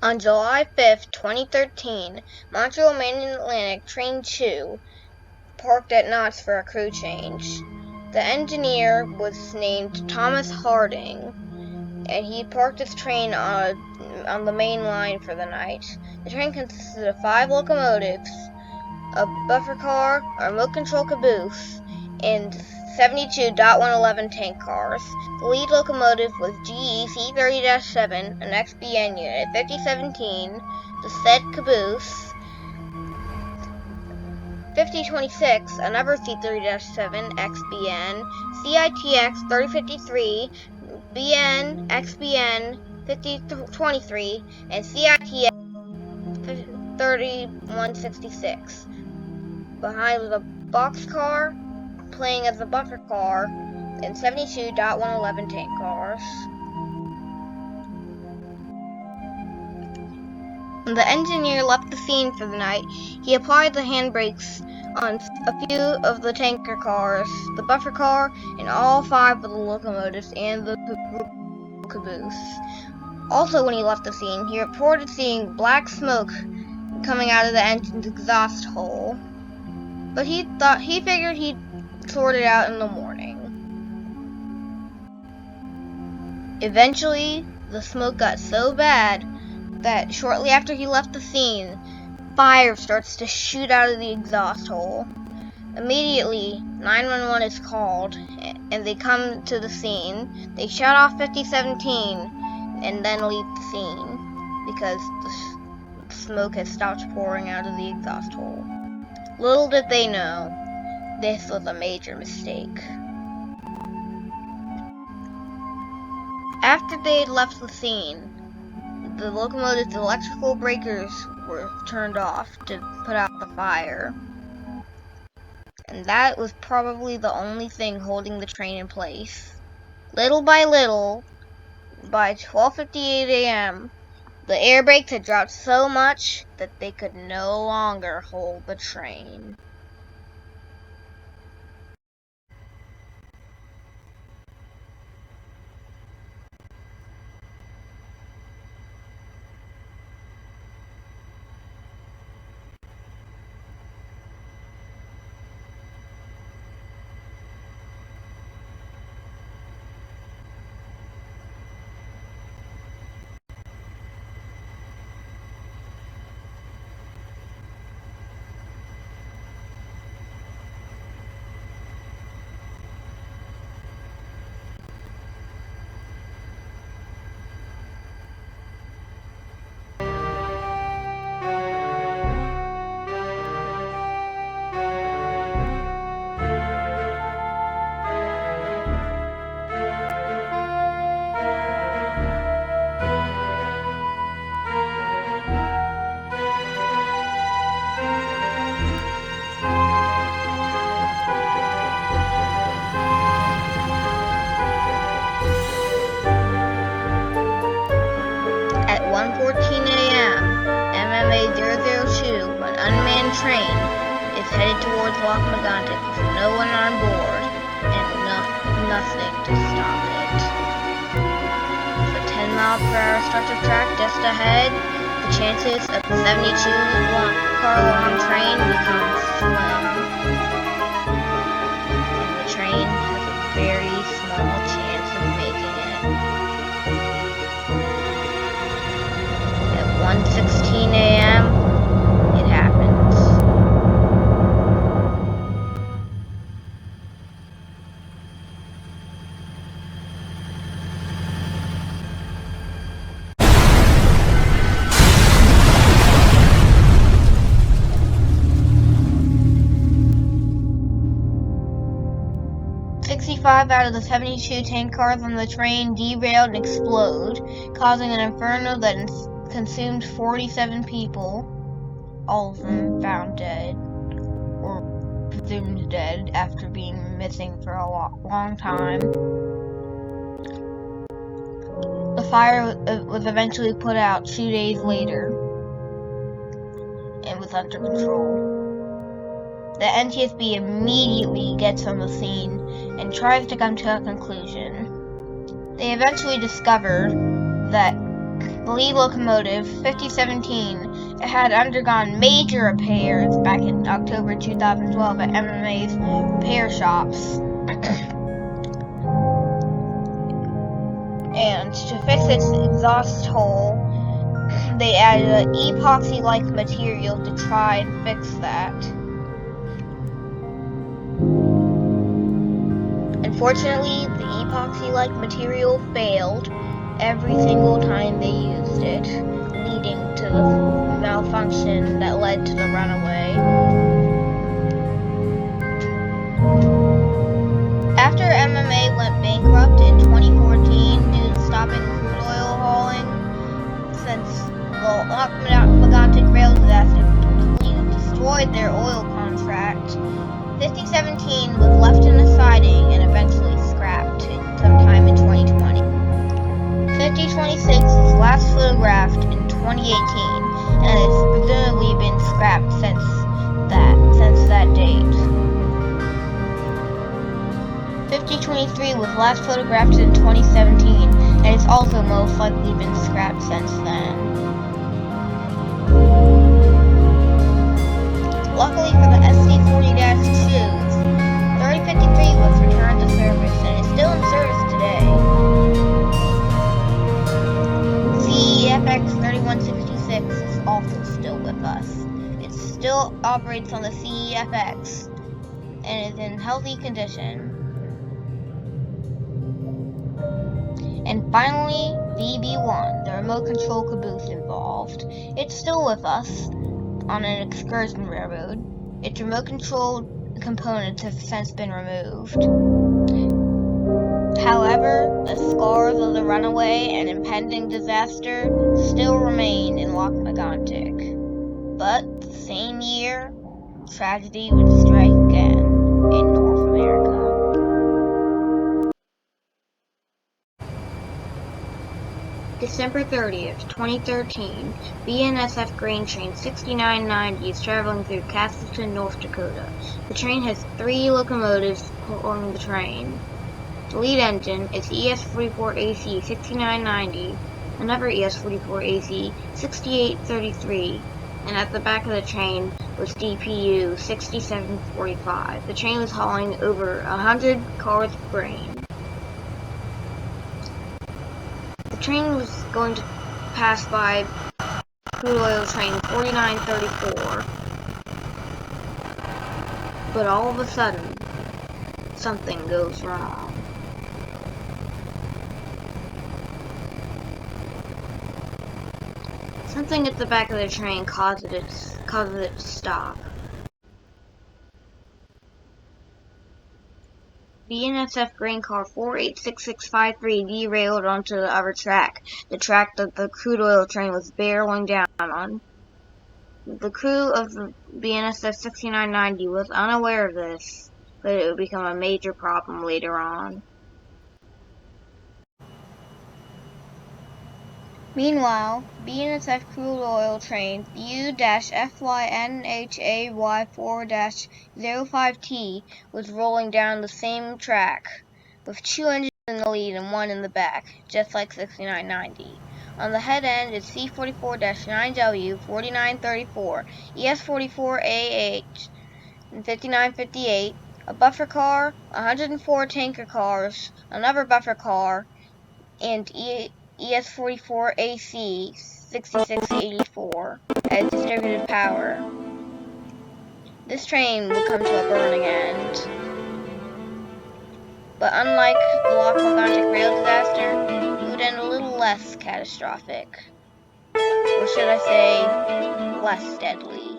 On July 5th, 2013, Montreal Main and Atlantic Train 2 parked at Knott's for a crew change. The engineer was named Thomas Harding, and he parked his train on the main line for the night. The train consisted of 5 locomotives, a buffer car, a remote control caboose, and 72.111 tank cars. The lead locomotive was GE C30-7, an XBN unit. 5017, the said caboose. 5026, another C30-7 XBN, CITX 3053, BN XBN 5023, and CITX 3166. Behind was a boxcar, playing as a buffer car, and 72.111 tank cars. When the engineer left the scene for the night, he applied the handbrakes on a few of the tanker cars, the buffer car, and all 5 of the locomotives and the caboose. Also, when he left the scene, he reported seeing black smoke coming out of the engine's exhaust hole, but he figured he'd sort it out in the morning. Eventually, the smoke got so bad that shortly after he left the scene, fire starts to shoot out of the exhaust hole. Immediately, 911 is called, and they come to the scene. They shut off 5017 and then leave the scene because the smoke has stopped pouring out of the exhaust hole. Little did they know, this was a major mistake. After they had left the scene, the locomotive's electrical breakers were turned off to put out the fire. And that was probably the only thing holding the train in place. Little by little, by 12:58 a.m., the air brakes had dropped so much that they could no longer hold the train. At 1:14 a.m., MMA 002, an unmanned train, is headed towards Lac-Megantic with no one on board and nothing to stop it. With a 10-mile-per-hour structure track just ahead, the chances of the 72-car-long train become slim. And the train has a very small chance of making it. 1:16 a.m., it happens. Five out of the 72 tank cars on the train derailed and explode, causing an inferno that consumed 47 people, all of them found dead, or presumed dead after being missing for a long time. The fire was eventually put out 2 days later and was under control. The NTSB immediately gets on the scene and tries to come to a conclusion. They eventually discovered that The lead locomotive, 5017, it had undergone major repairs back in October 2012 at MMA's repair shops. And to fix its exhaust hole, they added an epoxy-like material to try and fix that. Unfortunately, the epoxy-like material failed every single time they used it, leading to the malfunction that led to the runaway. After MMA went bankrupt in 2014 due to stopping crude oil hauling, since the Lac-Megantic rail disaster completely destroyed their oil contract, 5017 was left in a siding and eventually scrapped sometime in 2020. 5026 was last photographed in 2018 and has presumably been scrapped since that date. 5023 was last photographed in 2017 and has also most likely been scrapped since then. Luckily for the SC40-2s, 3053 was returned to service and is still in service today. CEFX 3166 is also still with us. It still operates on the CEFX and is in healthy condition. And finally, VB1, the remote control caboose involved. It's still with us on an excursion railroad. Its remote control components have since been removed. However, the scars of the runaway and impending disaster still remain in Lac-Megantic. But the same year, tragedy would strike again in North America. December 30th, 2013, BNSF grain train 6990 is traveling through Casselton, North Dakota. The train has 3 locomotives pulling the train. The lead engine is ES44AC 6990, another ES44AC 6833, and at the back of the train was DPU 6745. The train was hauling over 100 cars of grain. The train was going to pass by crude oil train 4934, but all of a sudden, something goes wrong. Something at the back of the train causes it to stop. BNSF grain car 486653 derailed onto the other track, the track that the crude oil train was barreling down on. The crew of the BNSF 6990 was unaware of this, but it would become a major problem later on. Meanwhile, BNSF crude oil train U-FYNHAY4-05T was rolling down the same track, with 2 engines in the lead and 1 in the back, just like 6990. On the head end is C44-9W 4934, ES44AH and 5958, a buffer car, 104 tanker cars, another buffer car, and ES44AC 6684 as distributed power. This train would come to a burning end. But unlike the Lac-Megantic rail disaster, it would end a little less catastrophic. Or should I say, less deadly.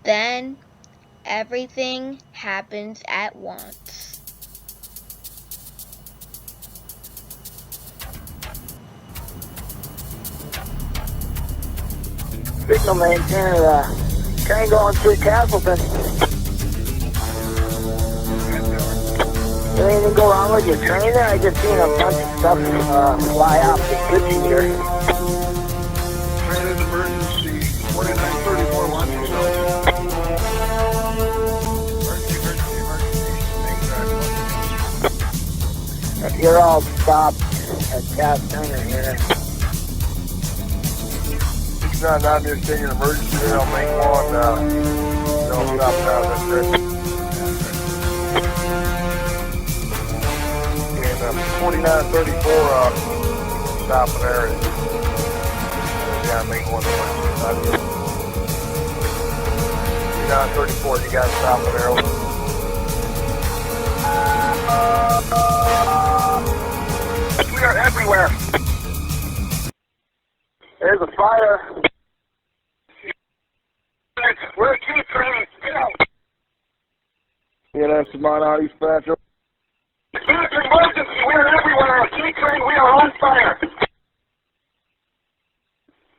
Then everything happens at once. Signal maintainer, train going through Casselton. Did anything go wrong with your train there? I just seen a bunch of stuff fly off the switch here. Train is emergency 4934 launch yourself. You're all stopped at Casselton here. 69 understand your emergency there. I'll make one. Don't stop now. That's correct. And 4934 stopping there. Yeah, make one. 4934, you guys stopping there. We are everywhere. There's a fire. We're a key train. Yeah, that's my audio dispatcher. Dispatcher emergency, we are everywhere. A key train, we are on fire.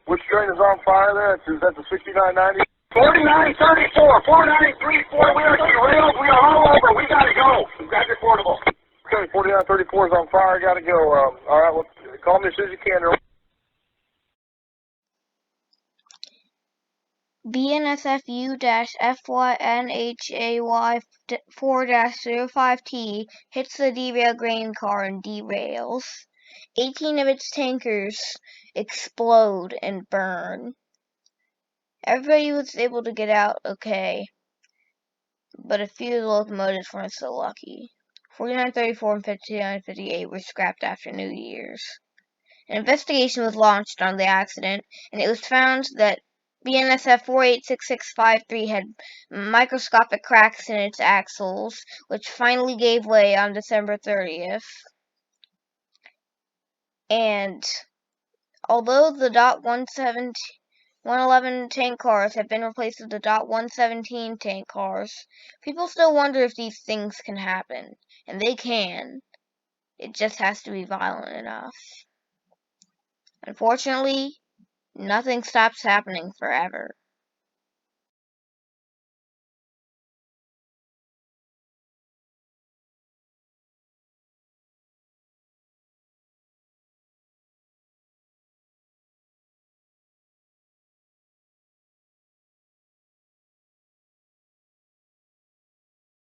Which train is on fire there? Is that the 6990? 4934, 4934, we are derailed, we are all over, we gotta go. Grab your portable. Okay, 4934 is on fire, gotta go. Alright, well, call me as soon as you can. BNSFU-FYNHAY-4-05T hits the derailed grain car and derails. 18 of its tankers explode and burn. Everybody was able to get out okay, but a few of the locomotives weren't so lucky. 4934 and 5958 were scrapped after New Year's. An investigation was launched on the accident, and it was found that BNSF 486653 had microscopic cracks in its axles, which finally gave way on December 30th. And although the .111 tank cars have been replaced with the .117 tank cars, people still wonder if these things can happen. And they can. It just has to be violent enough. Unfortunately, nothing stops happening forever.